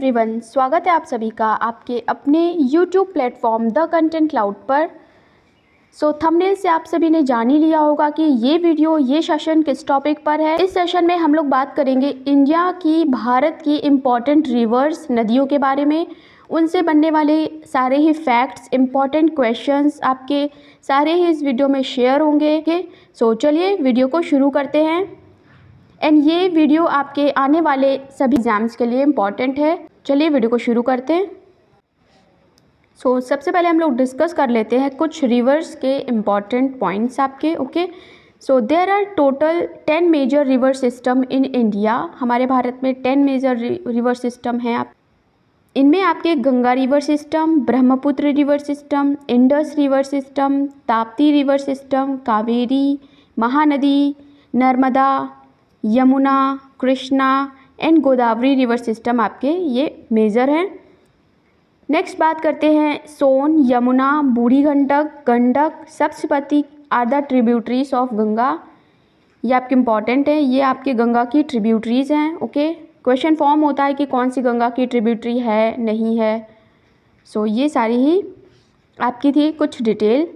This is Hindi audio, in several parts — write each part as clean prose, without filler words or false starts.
एवरीवन, स्वागत है आप सभी का आपके अपने YouTube platform the content cloud पर। थंबनेल से आप सभी ने जान ही लिया होगा कि ये सेशन किस टॉपिक पर है। इस सेशन में हम लोग बात करेंगे इंडिया की, भारत की इम्पॉर्टेंट रिवर्स, नदियों के बारे में, उनसे बनने वाले सारे ही फैक्ट्स, इम्पॉर्टेंट क्वेश्चंस आपके सारे ही इस वीडियो में शेयर होंगे। चलिए वीडियो को शुरू करते हैं। एंड ये वीडियो आपके आने वाले सभी एग्ज़ाम्स के लिए इम्पॉर्टेंट है। चलिए वीडियो को शुरू करते हैं। सबसे पहले हम लोग डिस्कस कर लेते हैं कुछ रिवर्स के इम्पॉर्टेंट पॉइंट्स आपके। There are total 10 major river system in India. हमारे भारत में 10 मेजर रिवर सिस्टम हैं। इनमें आपके Ganga river system, Brahmaputra river system, Indus river system, Tapti river system, Kaveri, Mahanadi, Narmada, Yamuna, Krishna and Godavari river system आपके ये मेजर हैं। नेक्स्ट बात करते हैं सोन, यमुना, बूढ़ी गंडक, गंडक, सप्तशती are the tributaries of Ganga. ये आपके इम्पॉर्टेंट है, ये आपके गंगा की ट्रिब्यूटरीज हैं। क्वेश्चन फॉर्म होता है कि कौन सी गंगा की ट्रिब्यूटरी है, नहीं है। ये सारी ही आपकी थी कुछ डिटेल।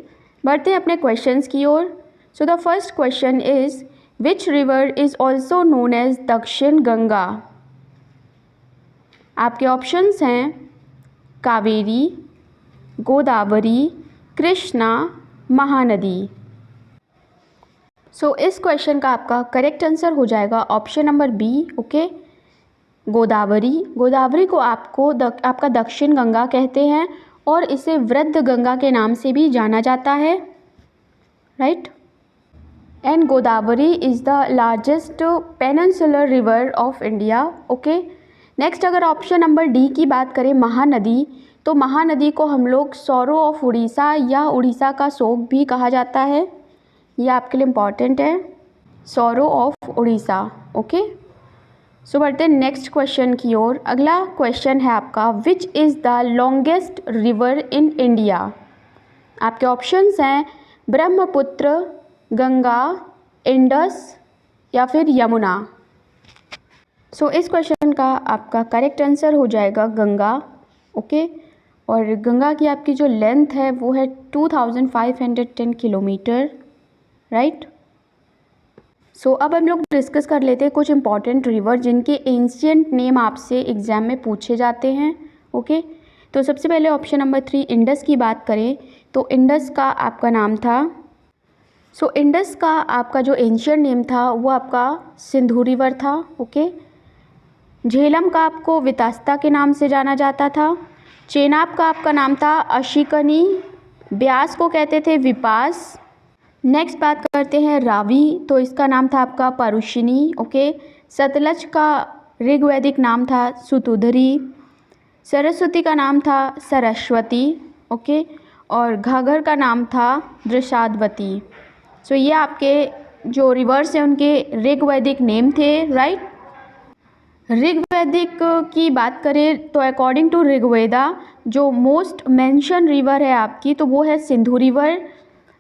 बढ़ते हैं अपने क्वेश्चंस की ओर। The first question is Which river is also known as दक्षिण गंगा? आपके ऑप्शंस हैं कावेरी, गोदावरी, कृष्णा, महानदी। इस क्वेश्चन का आपका करेक्ट आंसर हो जाएगा option number B. Godavari. Godavari को आपका दक्षिण गंगा कहते हैं और इसे वृद्ध गंगा के नाम से भी जाना जाता है, right. And Godavari is the largest peninsular river of India. Next अगर ऑप्शन नंबर डी की बात करें महानदी, तो महानदी को हम लोग सौरो ऑफ उड़ीसा या उड़ीसा का शोक भी कहा जाता है। ये आपके लिए इम्पॉर्टेंट है, सौरो ऑफ उड़ीसा। बढ़ते हैं नेक्स्ट क्वेश्चन की ओर। अगला क्वेश्चन है आपका विच is the longest river in India. आपके ऑप्शंस हैं ब्रह्मपुत्र, गंगा, इंडस या फिर यमुना। इस क्वेश्चन का आपका करेक्ट आंसर हो जाएगा गंगा। और गंगा की आपकी जो लेंथ है वो है 2510 किलोमीटर, राइट। अब हम लोग डिस्कस कर लेते हैं कुछ इंपॉर्टेंट रिवर जिनके एंशिएंट नेम आपसे एग्ज़ाम में पूछे जाते हैं। सबसे पहले ऑप्शन नंबर 3 इंडस की बात करें तो इंडस का आपका नाम था, इंडस का आपका जो एंशिएंट नेम था वो आपका सिंधु रिवर था। झेलम का आपको वितास्ता के नाम से जाना जाता था। चेनाब का आपका नाम था अशिकनी। ब्यास को कहते थे विपास। नेक्स्ट बात करते हैं रावी, तो इसका नाम था आपका परुशिनी। सतलज का ऋग्वैदिक नाम था सुतुधरी। सरस्वती का नाम था सरस्वती। और घाघर का नाम था दृशादवती। ये आपके जो रिवर्स हैं उनके ऋग्वैदिक नेम थे, राइट। ऋग्वैदिक की बात करें तो अकॉर्डिंग टू ऋग्वेदा जो मोस्ट मेंशन रिवर है आपकी तो वो है सिंधु रिवर।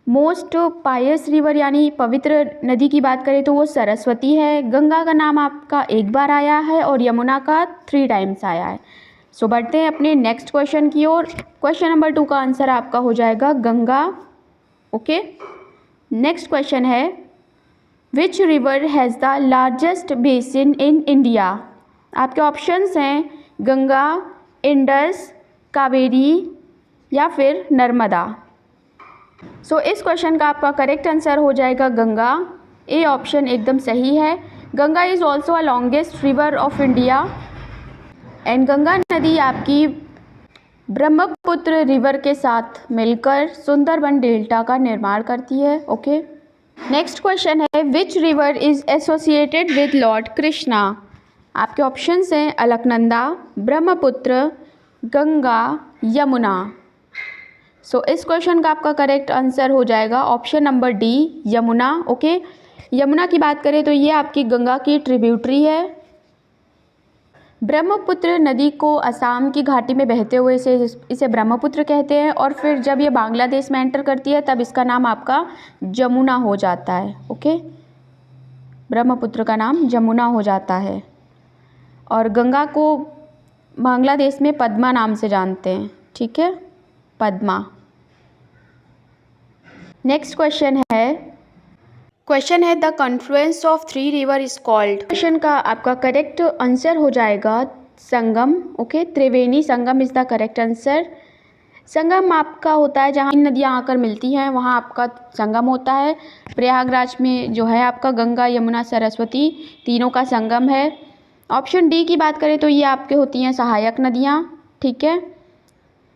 मोस्ट पायस रिवर यानी पवित्र नदी की बात करें तो वो सरस्वती है। गंगा का नाम आपका एक बार आया है और यमुना का 3 टाइम्स आया है। बढ़ते हैं अपने नेक्स्ट क्वेश्चन की ओर। क्वेश्चन नंबर 2 का आंसर आपका हो जाएगा गंगा। नेक्स्ट क्वेश्चन है which river has the largest basin in India. आपके ऑप्शंस हैं गंगा, इंडस, कावेरी या फिर नर्मदा। इस क्वेश्चन का आपका करेक्ट आंसर हो जाएगा गंगा। ए ऑप्शन एकदम सही है। Ganga is also a longest river of India and Ganga नदी आपकी ब्रह्मपुत्र रिवर के साथ मिलकर सुंदरबन डेल्टा का निर्माण करती है। नेक्स्ट क्वेश्चन है which river is associated with Lord Krishna. आपके ऑप्शंस हैं अलकनंदा, ब्रह्मपुत्र, गंगा, यमुना। इस क्वेश्चन का आपका करेक्ट आंसर हो जाएगा option number D, Yamuna. Yamuna की बात करें तो ये आपकी गंगा की ट्रिब्यूटरी है। ब्रह्मपुत्र नदी को असम की घाटी में बहते हुए इसे ब्रह्मपुत्र कहते हैं और फिर जब ये बांग्लादेश में एंटर करती है तब इसका नाम आपका जमुना हो जाता है। ब्रह्मपुत्र का नाम जमुना हो जाता है। और गंगा को बांग्लादेश में पद्मा नाम से जानते हैं, ठीक है, पद्मा। नेक्स्ट क्वेश्चन है the confluence of 3 river is called. Question का आपका करेक्ट आंसर हो जाएगा Sangam, okay, Triveni Sangam is the correct answer. Sangam आपका होता है जहाँ 3 नदियाँ आकर मिलती हैं, वहाँ आपका संगम होता है। प्रयागराज में जो है आपका गंगा यमुना सरस्वती तीनों का संगम है। ऑप्शन डी की बात करें तो ये आपके होती हैं सहायक नदियाँ, ठीक है।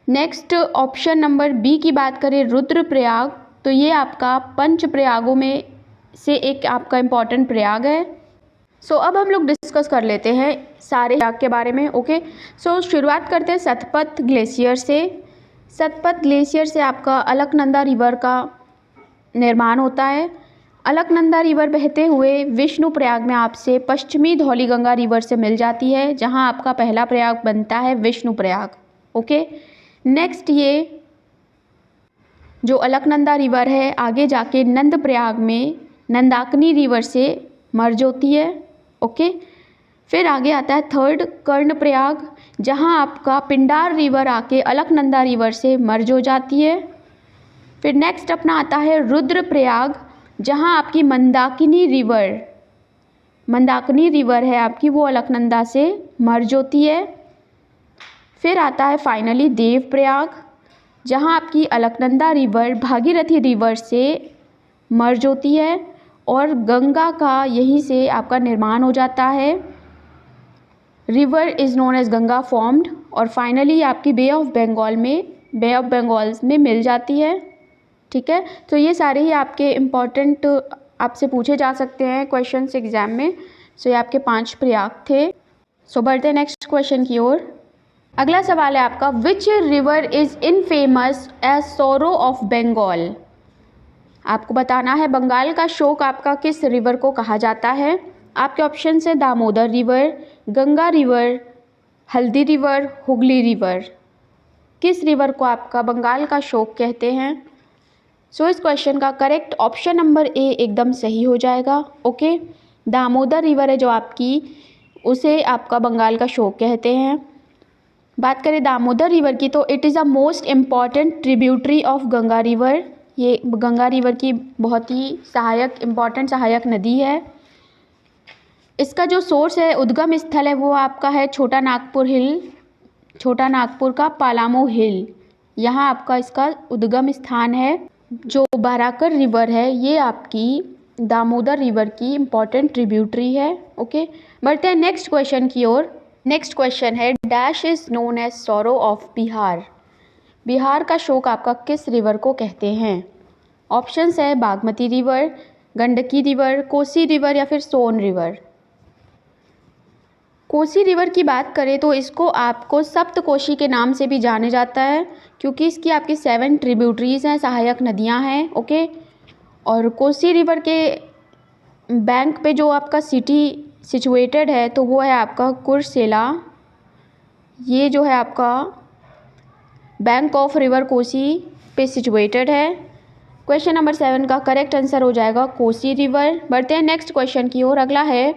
नेक्स्ट ऑप्शन नंबर बी की बात करें रुद्रप्रयाग, तो ये आपका पंच प्रयागों में से एक आपका इम्पॉर्टेंट प्रयाग है। सो अब हम लोग डिस्कस कर लेते हैं सारे प्रयाग के बारे में, ओके। सो शुरुआत करते हैं सतपथ ग्लेशियर से। सतपथ ग्लेशियर से आपका अलकनंदा रिवर का निर्माण होता है। अलकनंदा रिवर बहते हुए विष्णुप्रयाग में आपसे पश्चिमी धौलीगंगा रिवर से मिल जाती है, जहां आपका पहला प्रयाग बनता है विष्णुप्रयाग, ओके। नेक्स्ट ये जो अलकनंदा रिवर है आगे जाके नंदप्रयाग में नंदाकिनी रिवर से मर्ज होती है, ओके। फिर आगे आता है थर्ड कर्णप्रयाग, जहां आपका पिंडार रिवर आके अलकनंदा रिवर से मर्ज हो जाती है। फिर नेक्स्ट अपना आता है रुद्रप्रयाग, जहां आपकी मंदाकिनी रिवर है आपकी, वो अलकनंदा से मर्ज होती है। फिर आता है फाइनली देवप्रयाग, जहां आपकी अलकनंदा रिवर भागीरथी रिवर से मर्ज होती है और गंगा का यहीं से आपका निर्माण हो जाता है। River is known as Ganga formed और फाइनली आपकी बे ऑफ बंगाल में मिल जाती है, ठीक है। तो ये सारे ही आपके इम्पॉर्टेंट आपसे पूछे जा सकते हैं क्वेश्चंस एग्जाम में। सो ये आपके 5 प्रयाग थे। सो बढ़ते हैं नेक्स्ट क्वेश्चन की ओर। अगला सवाल है आपका, which river is infamous as sorrow of Bengal. आपको बताना है बंगाल का शोक आपका किस रिवर को कहा जाता है। आपके ऑप्शन है दामोदर रिवर, गंगा रिवर, हल्दी रिवर, हुगली रिवर। किस रिवर को आपका बंगाल का शोक कहते हैं। सो इस क्वेश्चन का करेक्ट ऑप्शन नंबर ए एकदम सही हो जाएगा, ओके। दामोदर रिवर है जो आपकी, उसे आपका बंगाल का शोक कहते हैं। बात करें दामोदर रिवर की तो it is a most important tributary of Ganga river. ये गंगा रिवर की बहुत ही इम्पॉर्टेंट सहायक नदी है। इसका जो सोर्स है, उद्गम स्थल है, वो आपका है छोटा नागपुर का पालामो हिल, यहाँ आपका इसका उद्गम स्थान है। जो बाराकर रिवर है ये आपकी दामोदर रिवर की इम्पॉर्टेंट ट्रिब्यूटरी है, ओके। बढ़ते हैं नेक्स्ट क्वेश्चन की ओर। नेक्स्ट क्वेश्चन है, dash is known as sorrow of Bihar. Bihar का शोक आपका किस रिवर को कहते हैं। ऑप्शंस है Bagmati river, Gandaki river, Kosi river या फिर सोन रिवर। कोसी रिवर की बात करें तो इसको आपको सप्तकोशी के नाम से भी जाने जाता है, क्योंकि इसकी आपकी 7 ट्रिब्यूटरीज हैं, सहायक नदियां हैं, ओके। और कोसी रिवर के बैंक पे जो आपका सिटी सिचुएटेड है तो वो है आपका कुर्सेला। ये जो है आपका बैंक ऑफ रिवर कोसी पे सिचुएटेड है। क्वेश्चन नंबर 7 का करेक्ट आंसर हो जाएगा कोसी रिवर। बढ़ते हैं नेक्स्ट क्वेश्चन की ओर। अगला है,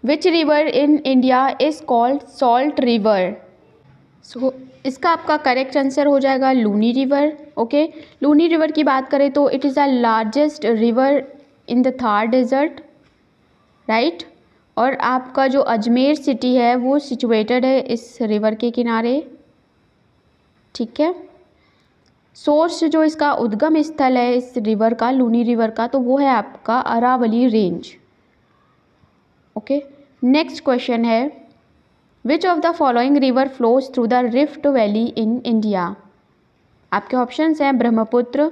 which river in India is called salt river. So इसका आपका करेक्ट आंसर हो जाएगा Luni river, okay. Luni river की बात करें तो it is the largest river in the Thar desert, right. और आपका जो अजमेर सिटी है वो सिचुएटेड है इस रिवर के किनारे, ठीक है। सोर्स जो इसका उद्गम स्थल है इस रिवर का, लूनी रिवर का, तो वो है आपका Aravalli range, okay. Next question है, which of the following river flows through the rift valley in India. आपके ऑप्शंस हैं ब्रह्मपुत्र,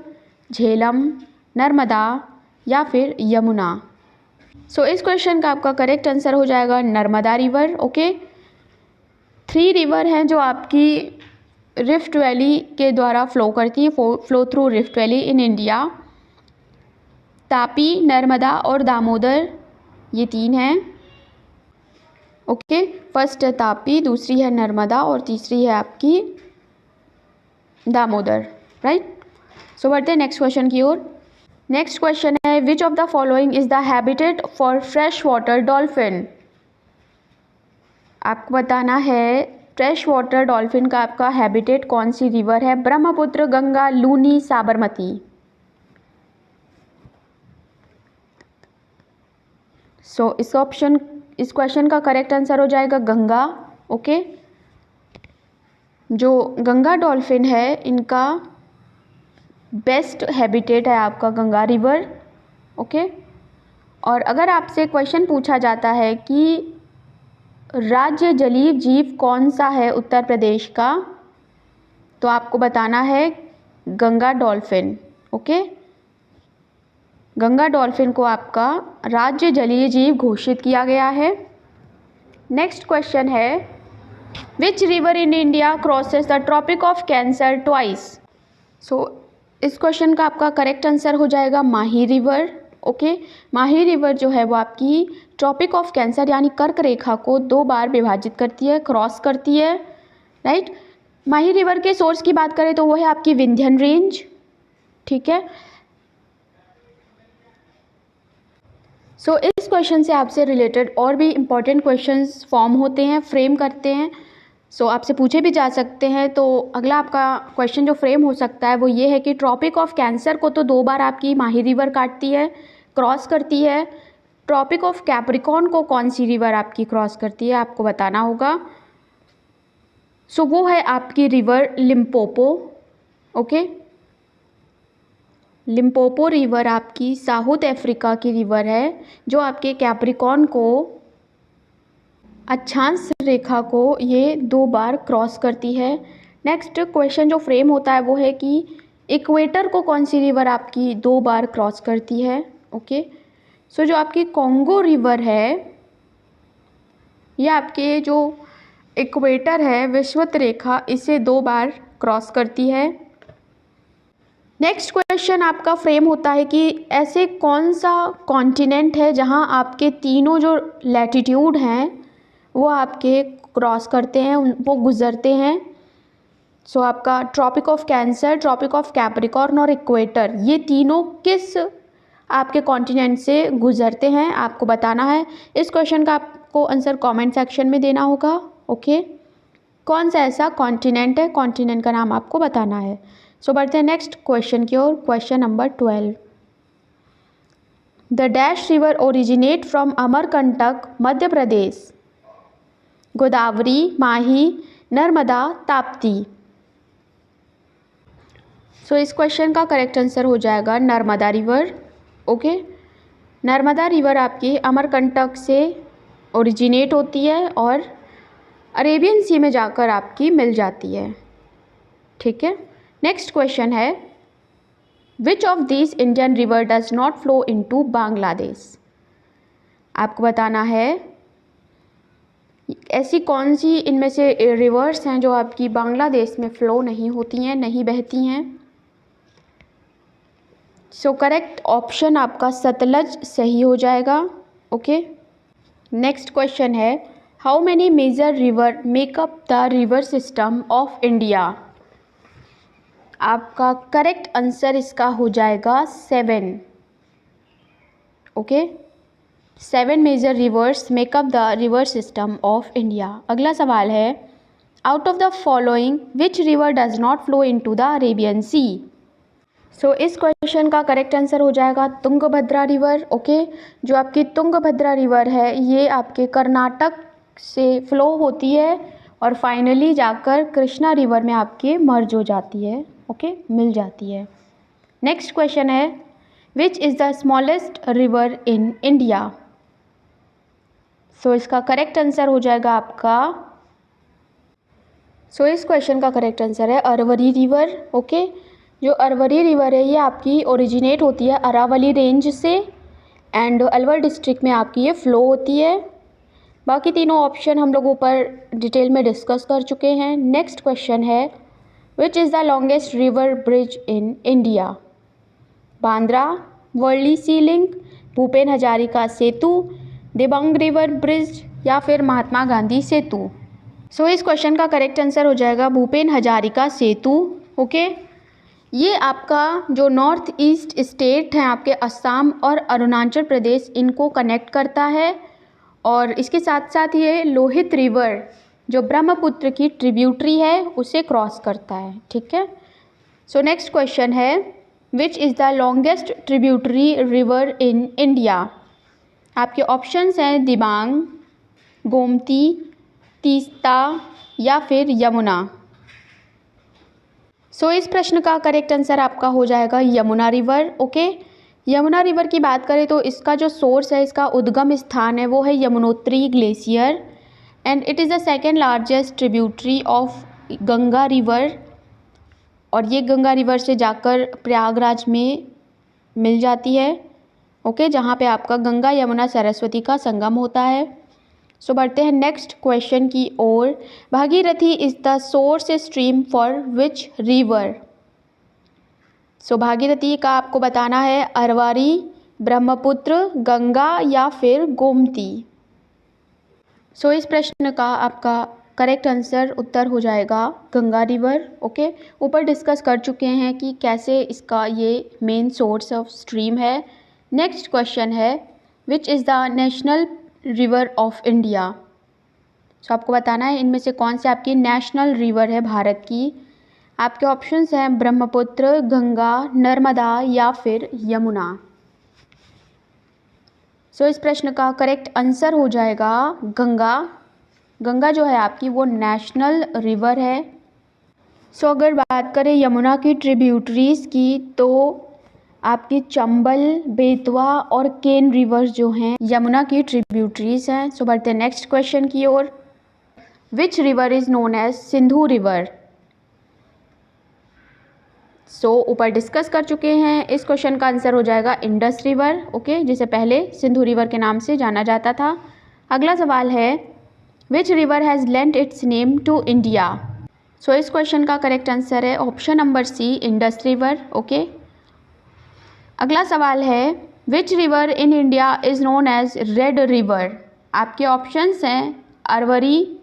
झेलम, नर्मदा या फिर यमुना। सो इस क्वेश्चन का आपका करेक्ट आंसर हो जाएगा नर्मदा रिवर, ओके। 3 रिवर हैं जो आपकी रिफ्ट वैली के द्वारा फ्लो करती है, flow through rift valley in India. Tapi, Narmada और दामोदर, ये 3 हैं, ओके। फर्स्ट है तापी, दूसरी है नर्मदा और तीसरी है आपकी दामोदर, राइट। सो बढ़ते हैं नेक्स्ट क्वेश्चन की ओर। नेक्स्ट क्वेश्चन है, which of the following is the habitat for fresh water dolphin. आपको बताना है फ्रेश वाटर डॉल्फिन का आपका हैबिटेट कौन सी रिवर है? ब्रह्मपुत्र, गंगा, लूनी, साबरमती। सो इस क्वेश्चन का करेक्ट आंसर हो जाएगा गंगा। ओके, जो गंगा डॉल्फिन है इनका बेस्ट हैबिटेट है आपका गंगा रिवर। ओके, और अगर आपसे क्वेश्चन पूछा जाता है कि राज्य जलीय जीव कौन सा है उत्तर प्रदेश का, तो आपको बताना है Ganga dolphin. Okay, Ganga dolphin को आपका राज्य जलीय जीव घोषित किया गया है। नेक्स्ट क्वेश्चन है which river in India crosses the tropic of cancer twice? So इस क्वेश्चन का आपका करेक्ट आंसर हो जाएगा Mahi river. Okay, Mahi river जो है वो आपकी ट्रॉपिक ऑफ कैंसर यानी कर्क रेखा को 2 बार विभाजित करती है, क्रॉस करती है, राइट। माही रिवर के सोर्स की बात करें तो वो है आपकी विंध्यन रेंज। ठीक है, सो इस क्वेश्चन से आपसे रिलेटेड और भी इम्पॉर्टेंट क्वेश्चंस फॉर्म होते हैं, फ्रेम करते हैं। सो आपसे पूछे भी जा सकते हैं। तो अगला आपका क्वेश्चन जो फ्रेम हो सकता है वो ये है कि ट्रॉपिक ऑफ कैंसर को तो 2 बार आपकी माही रिवर काटती है, क्रॉस करती है। ट्रॉपिक ऑफ कैप्रिकॉर्न को कौन सी रिवर आपकी क्रॉस करती है, आपको बताना होगा। सो वो है आपकी river Limpopo. Okay, Limpopo river आपकी साउथ अफ्रीका की रिवर है जो आपके कैप्रिकॉर्न को अक्षांश रेखा को ये 2 बार क्रॉस करती है। नेक्स्ट क्वेश्चन जो फ्रेम होता है वो है कि इक्वेटर को कौन सी रिवर आपकी 2 बार क्रॉस करती है। ओके, सो जो आपकी कॉन्गो रिवर है ये आपके जो इक्वेटर है विषुवत रेखा इसे 2 बार क्रॉस करती है। नेक्स्ट क्वेश्चन आपका फ्रेम होता है कि ऐसे कौन सा कॉन्टिनेंट है जहां आपके तीनों जो लैटिट्यूड हैं वो आपके क्रॉस करते हैं, वो गुजरते हैं। सो आपका tropic of cancer, tropic of capricorn और इक्वेटर ये तीनों किस आपके कॉन्टिनेंट से गुजरते हैं, आपको बताना है। इस क्वेश्चन का आपको आंसर कमेंट सेक्शन में देना होगा। ओके, कौन सा ऐसा कॉन्टिनेंट है, कॉन्टिनेंट का नाम आपको बताना है। सो बढ़ते हैं नेक्स्ट क्वेश्चन की ओर। Question number 12, the dash river originate from Amarkantak Madhya Pradesh? Godavari, Mahi, Narmada, Tapti. So इस क्वेश्चन का करेक्ट आंसर हो जाएगा Narmada river. Okay, Narmada river आपकी अमरकंटक से ओरिजिनेट होती है और अरेबियन सी में जाकर आपकी मिल जाती है। ठीक है, नेक्स्ट क्वेश्चन है which of this Indian river does not flow into Bangladesh? आपको बताना है ऐसी कौन सी इनमें से रिवर्स हैं जो आपकी बांग्लादेश में फ़्लो नहीं होती हैं, नहीं बहती हैं। सो करेक्ट ऑप्शन आपका सतलज सही हो जाएगा। ओके, नेक्स्ट क्वेश्चन है how many major river make up the river system of India? आपका करेक्ट आंसर इसका हो जाएगा 7। Okay, 7 major rivers make up the river system of India. अगला सवाल है out of the following which river does not flow into the Arabian sea? So इस क्वेश्चन का करेक्ट आंसर हो जाएगा तुंगभद्रा रिवर। ओके, जो आपकी तुंगभद्रा रिवर है ये आपके कर्नाटक से फ्लो होती है और फाइनली जाकर कृष्णा रिवर में आपके मर्ज हो जाती है। ओके, मिल जाती है। नेक्स्ट क्वेश्चन है which is the smallest river in India? So इसका करेक्ट आंसर हो जाएगा आपका इस क्वेश्चन का करेक्ट आंसर है अरवरी रिवर। ओके, जो अरवरी रिवर है ये आपकी ओरिजिनेट होती है अरावली रेंज से एंड अलवर डिस्ट्रिक्ट में आपकी ये फ़्लो होती है। बाकी तीनों ऑप्शन हम लोग ऊपर डिटेल में डिस्कस कर चुके हैं। नेक्स्ट क्वेश्चन है which is the longest river bridge in India? Bandra, Worli sea link, Bhupen Hazarika Setu, Dibang river bridge या फिर महात्मा गांधी सेतु। सो इस क्वेश्चन का करेक्ट आंसर हो जाएगा भूपेन हजारिका सेतु। ओके, ये आपका जो नॉर्थ ईस्ट स्टेट हैं आपके असम और अरुणाचल प्रदेश इनको कनेक्ट करता है और इसके साथ साथ ये लोहित रिवर जो ब्रह्मपुत्र की ट्रिब्यूटरी है उसे क्रॉस करता है, ठीक है। सो नेक्स्ट क्वेश्चन है, which is the longest tributary river in India. आपके ऑप्शंस हैं दिबांग, गोमती, तीस्ता या फिर यमुना। सो इस प्रश्न का करेक्ट आंसर आपका हो जाएगा Yamuna river, okay. Yamuna river की बात करें तो इसका जो सोर्स है, इसका उद्गम स्थान है वो है Yamunotri glacier and it is the second largest tributary of Ganga river. और ये गंगा रिवर से जाकर प्रयागराज में मिल जाती है, ओके, जहाँ पे आपका गंगा यमुना सरस्वती का संगम होता है। सो बढ़ते हैं नेक्स्ट क्वेश्चन की ओर। Bhagirathi is the source stream for which river. So Bhagirathi का आपको बताना है अरवारी, ब्रह्मपुत्र, गंगा या फिर गोमती। सो इस प्रश्न का आपका करेक्ट आंसर उत्तर हो जाएगा गंगा रिवर, ओके। ऊपर डिस्कस कर चुके हैं कि कैसे इसका ये मेन सोर्स ऑफ स्ट्रीम है। नेक्स्ट क्वेश्चन है, which is the national river of India. So आपको बताना है इनमें से कौन सी आपकी नेशनल रिवर है भारत की। आपके ऑप्शंस हैं ब्रह्मपुत्र, गंगा, नर्मदा या फिर यमुना। सो इस प्रश्न का करेक्ट आंसर हो जाएगा गंगा। गंगा जो है आपकी वो नेशनल रिवर है। सो अगर बात करें यमुना की ट्रिब्यूटरीज़ की तो आपकी चंबल, बेतवा और केन रिवर्स जो हैं यमुना की ट्रिब्यूटरीज़ हैं। सो बढ़ते हैं नेक्स्ट क्वेश्चन की ओर। Which river is known as Sindhu river. So ऊपर डिस्कस कर चुके हैं, इस क्वेश्चन का आंसर हो जाएगा इंडस रिवर, ओके, जिसे पहले सिंधु रिवर के नाम से जाना जाता था। अगला सवाल है, which river has lent its name to India. So इस क्वेश्चन का करेक्ट आंसर है option number C, Indus river, okay. अगला सवाल है, which river in India is known as red river. आपके ऑप्शंस हैं अरवरी,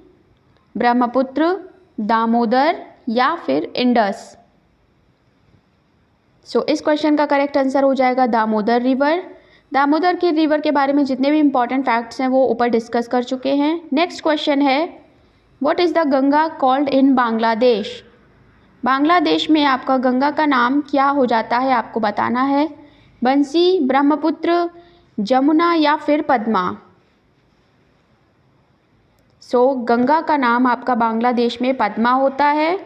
ब्रह्मपुत्र, दामोदर या फिर इंडस। सो इस क्वेश्चन का करेक्ट आंसर हो जाएगा दामोदर रिवर। दामोदर के रिवर के बारे में जितने भी इंपॉर्टेंट फैक्ट्स हैं वो ऊपर डिस्कस कर चुके हैं। नेक्स्ट क्वेश्चन है, what is the Ganga called in Bangladesh. Bangladesh में आपका गंगा का नाम क्या हो जाता है, आपको बताना है। बंसी, ब्रह्मपुत्र, जमुना या फिर पद्मा। सो गंगा का नाम आपका बांग्लादेश में पद्मा होता है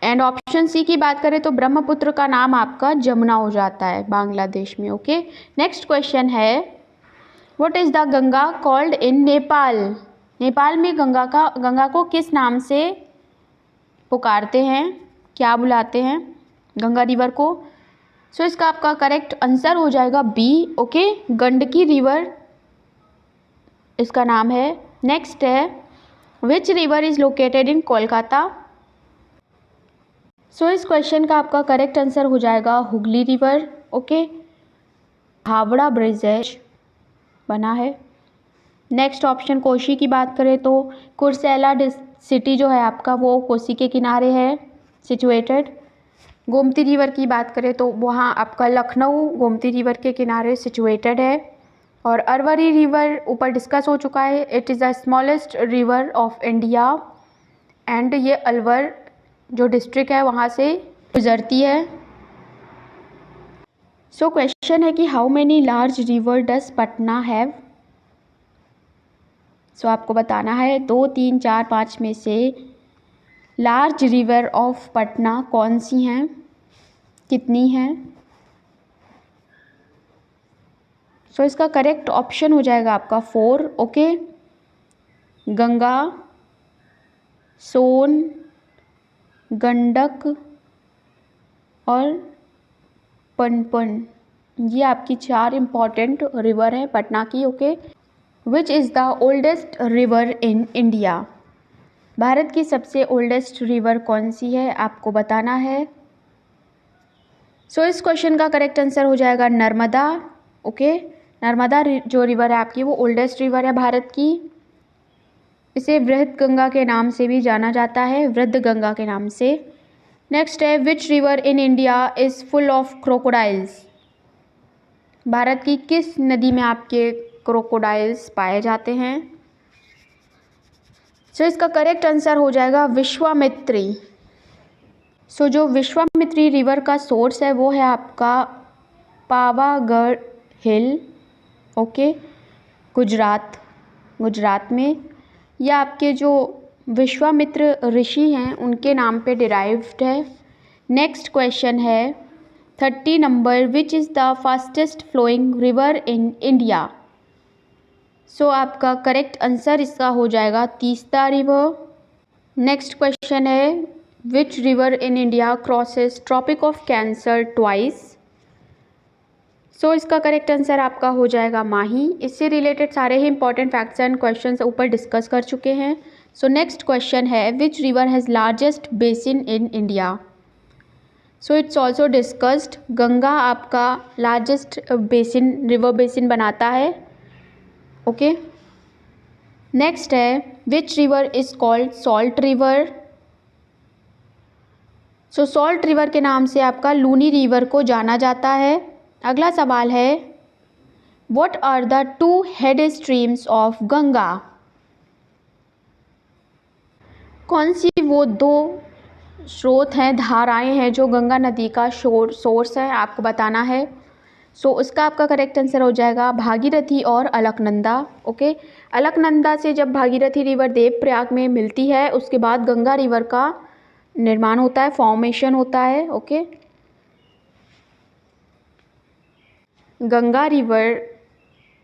एंड ऑप्शन सी की बात करें तो ब्रह्मपुत्र का नाम आपका जमुना हो जाता है बांग्लादेश में, ओके। नेक्स्ट क्वेश्चन है, what is the Ganga called in Nepal. Nepal में गंगा को किस नाम से पुकारते हैं, क्या बुलाते हैं गंगा रिवर को। सो इसका आपका करेक्ट आंसर हो जाएगा बी, ओके, गंडकी रिवर इसका नाम है। नेक्स्ट है, which river is located in Kolkata. So इस क्वेश्चन का आपका करेक्ट आंसर हो जाएगा Hooghly river, okay. Howrah bridge बना है। नेक्स्ट ऑप्शन कोशी की बात करें तो कुर्सेला सिटी जो है आपका वो कोसी के किनारे है सिचुएटेड। गोमती रिवर की बात करें तो वहाँ आपका लखनऊ गोमती रिवर के किनारे सिचुएटेड है। और अरवरी रिवर ऊपर डिस्कस हो चुका है, it is the smallest river of India and ये अलवर जो डिस्ट्रिक्ट है वहाँ से गुजरती है। सो क्वेश्चन है कि how many large river does Patna have. So आपको बताना है 2, 3, 4, 5 में से लार्ज रिवर ऑफ पटना कौन सी हैं, कितनी हैं। सो इसका करेक्ट ऑप्शन हो जाएगा आपका 4, ओके। गंगा, सोन, गंडक और पनपन, ये आपकी 4 इम्पॉर्टेंट रिवर है पटना की, okay. Which is the oldest river in India. Bharat की सबसे ओल्डेस्ट रिवर कौन सी है, आपको बताना है। सो इस क्वेश्चन का करेक्ट आंसर हो जाएगा नर्मदा, ओके। नर्मदा जो रिवर है आपकी वो ओल्डेस्ट रिवर है भारत की। इसे वृहद गंगा के नाम से भी जाना जाता है, वृद्ध गंगा के नाम से। नेक्स्ट है, which river in India is full of crocodiles. Bharat की किस नदी में आपके क्रोकोडाइल्स पाए जाते हैं। सो इसका करेक्ट आंसर हो जाएगा विश्वामित्री। सो जो विश्वामित्री रिवर का सोर्स है वो है आपका पावागढ़ हिल, ओके, गुजरात में। यह आपके जो विश्वामित्र ऋषि हैं उनके नाम पे डिराइव्ड है। नेक्स्ट क्वेश्चन है 30 number, which is the fastest flowing river in India. So आपका करेक्ट आंसर इसका हो जाएगा तीस्ता रिवर। नेक्स्ट क्वेश्चन है which river in India crosses tropic of cancer twice. So इसका करेक्ट आंसर आपका हो जाएगा माही। इससे रिलेटेड सारे ही इंपॉर्टेंट फैक्ट्स एंड क्वेश्चंस ऊपर डिस्कस कर चुके हैं। सो नेक्स्ट क्वेश्चन है which river has largest basin in India. So it's also discussed, Ganga आपका लार्जेस्ट बेसिन, रिवर बेसिन बनाता है, ओके। नेक्स्ट है which river is called salt river. So salt river के नाम से आपका लूनी रिवर को जाना जाता है। अगला सवाल है what are the 2 head streams of Ganga. कौन सी वो 2 स्रोत हैं, धाराएं हैं जो गंगा नदी का सोर्स है, आपको बताना है। सो उसका आपका करेक्ट आंसर हो जाएगा भागीरथी और अलकनंदा, ओके। अलकनंदा से जब भागीरथी रिवर देवप्रयाग में मिलती है उसके बाद गंगा रिवर का निर्माण होता है, फॉर्मेशन होता है, ओके। गंगा रिवर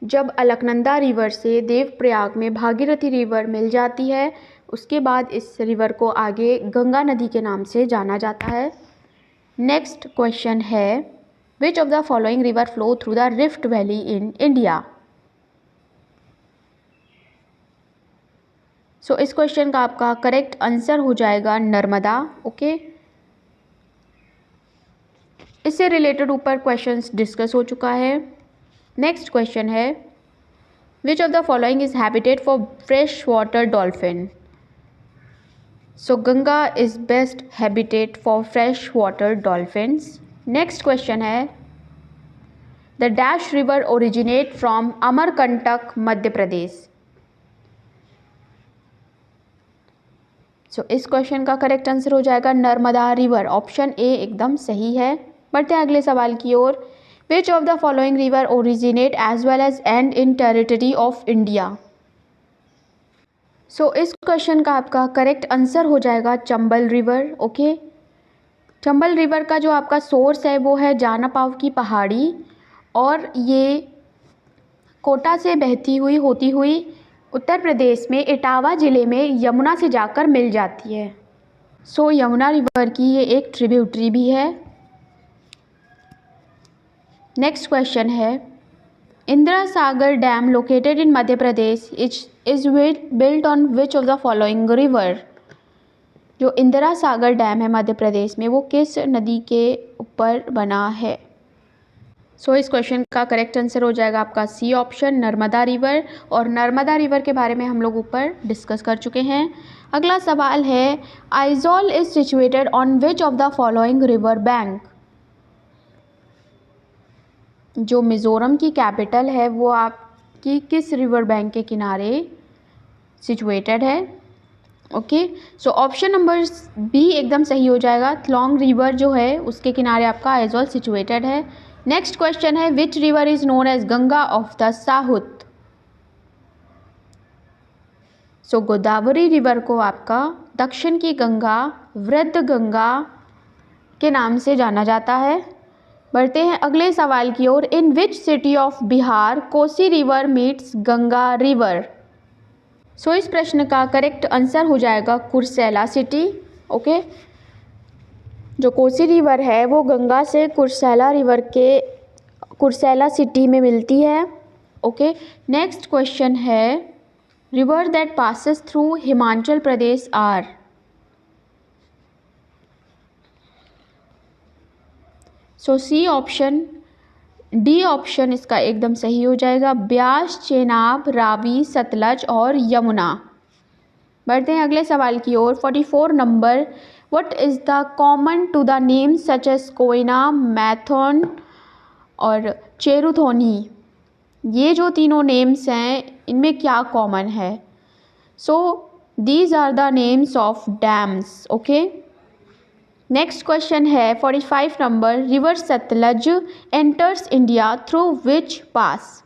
जब अलकनंदा रिवर से देवप्रयाग में भागीरथी रिवर मिल जाती है उसके बाद इस रिवर को आगे गंगा नदी के नाम से जाना जाता है। नेक्स्ट क्वेश्चन है which of the following river flow through the rift valley in India. So इस क्वेश्चन का आपका करेक्ट आंसर हो जाएगा नर्मदा, ओके। इससे रिलेटेड ऊपर क्वेश्चंस डिस्कस हो चुका है। नेक्स्ट क्वेश्चन है which of the following is habitat for fresh water dolphin. So Ganga is best habitat for fresh water dolphins. Next question है the dash river originate from Amarkantak Madhya Pradesh. So इस क्वेश्चन का करेक्ट आंसर हो जाएगा नर्मदा रिवर, ऑप्शन ए एकदम सही है। बढ़ते हैं अगले सवाल की ओर। Which of the following river originate as well as end in territory of India. So इस क्वेश्चन का आपका करेक्ट आंसर हो जाएगा Chambal river, okay. Chambal river का जो आपका सोर्स है वो है जानापाव की पहाड़ी और ये कोटा से बहती हुई होती हुई उत्तर प्रदेश में इटावा ज़िले में यमुना से जाकर मिल जाती है। सो यमुना रिवर की ये एक ट्रिब्यूटरी भी है। नेक्स्ट क्वेश्चन है Indira Sagar dam located in Madhya Pradesh is built on which of the following river. जो इंदिरा सागर डैम है मध्य प्रदेश में वो किस नदी के ऊपर बना है। सो इस क्वेश्चन का करेक्ट आंसर हो जाएगा आपका सी ऑप्शन नर्मदा रिवर, और नर्मदा रिवर के बारे में हम लोग ऊपर डिस्कस कर चुके हैं। अगला सवाल है Aizawl is situated on which of the following river bank. जो मिज़ोरम की कैपिटल है वो आपकी किस रिवर बैंक के किनारे सिचुएटेड है, okay. So option number B एकदम सही हो जाएगा, थलौंग रिवर जो है उसके किनारे आपका आइजॉल सिचुएटेड है। नेक्स्ट क्वेश्चन है which river is known as Ganga of the south. So Godavari river को आपका दक्षिण की गंगा, वृद्ध गंगा के नाम से जाना जाता है। बढ़ते हैं अगले सवाल की ओर। In which city of Bihar Kosi river meets Ganga river. So इस प्रश्न का करेक्ट आंसर हो जाएगा कुर्सेला सिटी, ओके। जो कोसी रिवर है वो गंगा से कुर्सेला सिटी में मिलती है, ओके। नेक्स्ट क्वेश्चन है river that passes through Himachal Pradesh are. So C option, D option इसका एकदम सही हो जाएगा, ब्यास, चेनाब, रावी, सतलज और यमुना। बढ़ते हैं अगले सवाल की ओर। 44 नंबर, what is the common to the names such as Koyna, Maithon और चेरुथोनी। ये जो तीनों नेम्स हैं इनमें क्या कॉमन है। So these are the names of dams. Okay, next question है 45 number. River Sutlej enters India through which pass.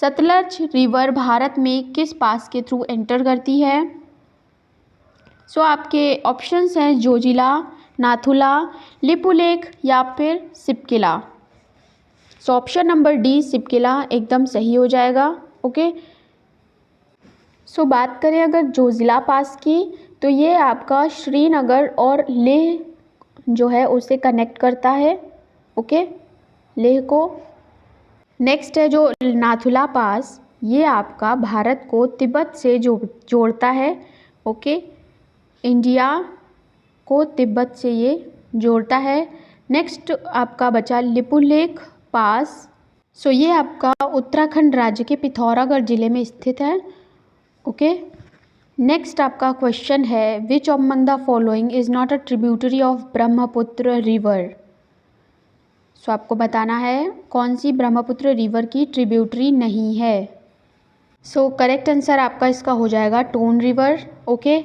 Sutlej river भारत में किस पास के थ्रू एंटर करती है? सो आपके ऑप्शंस हैं जोजिला, नाथुला, लिपुलेख या फिर सिपकिला. सो ऑप्शन नंबर डी सिपकिला एकदम सही हो जाएगा. ओके, सो बात करें अगर जोजिला पास की, तो ये आपका श्रीनगर और लेह जो है उसे कनेक्ट करता है. ओके, लेह को. नेक्स्ट है जो नाथुला पास, ये आपका भारत को तिब्बत से जोड़ता है. ओके, इंडिया को तिब्बत से ये जोड़ता है. नेक्स्ट आपका बचा लिपुलेख पास. सो ये आपका उत्तराखंड राज्य के पिथौरागढ़ ज़िले में स्थित है. ओके, नेक्स्ट आपका क्वेश्चन है which among the following is not a tributary of Brahmaputra river. So आपको बताना है कौन सी ब्रह्मपुत्र रिवर की ट्रिब्यूटरी नहीं है. सो करेक्ट आंसर आपका इसका हो जाएगा Tons river. Okay,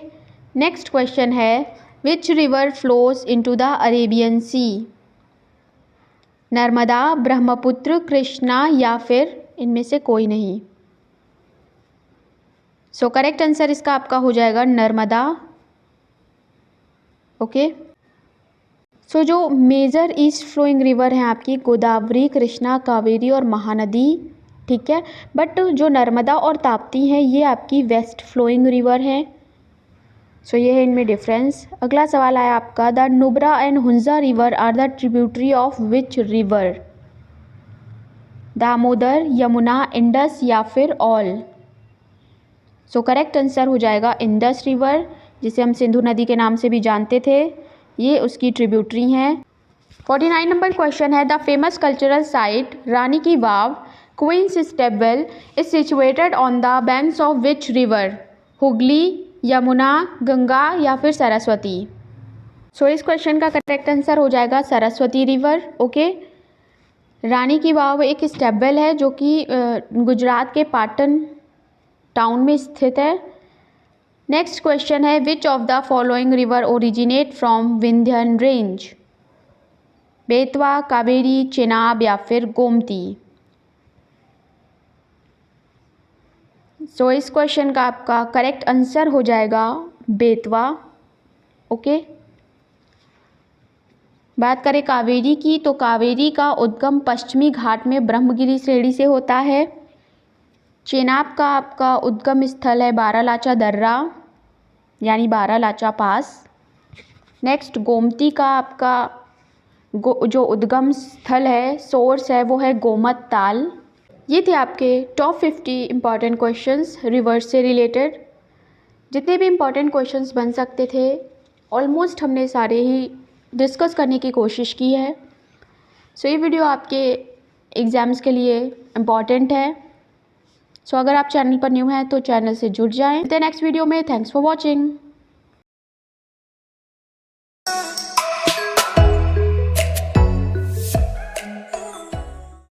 next question है which river flows into the Arabian sea. Narmada, Brahmaputra, Krishna या फिर इनमें से कोई नहीं. सो करेक्ट आंसर इसका आपका हो जाएगा नर्मदा. ओके, सो जो मेजर ईस्ट फ्लोइंग रिवर हैं आपकी गोदावरी, कृष्णा, कावेरी और महानदी. ठीक है, बट जो नर्मदा और ताप्ती हैं ये आपकी वेस्ट फ्लोइंग रिवर हैं. सो ये है इनमें डिफरेंस. अगला सवाल है आपका the Nubra and Hunza river are the tributary of which river. Damodar, Yamuna, Indus या फिर ऑल. सो करेक्ट आंसर हो जाएगा इंडस रिवर, जिसे हम सिंधु नदी के नाम से भी जानते थे. ये उसकी ट्रिब्यूटरी हैं. 49 नंबर क्वेश्चन है the famous cultural site Rani ki Vav queens stable is situated on the banks of which river. Hooghly, Yamuna, Ganga या फिर सरस्वती. सो इस क्वेश्चन का करेक्ट आंसर हो जाएगा सरस्वती रिवर. ओके, रानी की वाव एक स्टेबल है जो कि गुजरात के पाटन टाउन में स्थित है. नेक्स्ट क्वेश्चन है which of the following river originate from Vindhyan range. Betwa, Kaveri, Chenab या फिर गोमती. सो इस क्वेश्चन का आपका करेक्ट आंसर हो जाएगा बेतवा. ओके, बात करें कावेरी की, तो कावेरी का उद्गम पश्चिमी घाट में ब्रह्मगिरी श्रेणी से होता है. चेनाब का आपका उद्गम स्थल है बारालाचा दर्रा यानी बारालाचा पास. नेक्स्ट गोमती का आपका जो उद्गम स्थल है, सोर्स है, वो है गोमत ताल. ये थे आपके टॉप 50 इंपॉर्टेंट क्वेश्चंस रिवर्स से रिलेटेड. जितने भी इम्पॉर्टेंट क्वेश्चंस बन सकते थे ऑलमोस्ट हमने सारे ही डिस्कस करने की कोशिश की है. सो ये वीडियो आपके एग्ज़ाम्स के लिए इम्पॉर्टेंट है. सो अगर आप चैनल पर न्यू हैं तो चैनल से जुड़ जाएं. नेक्स्ट वीडियो में थैंक्स फॉर वॉचिंग.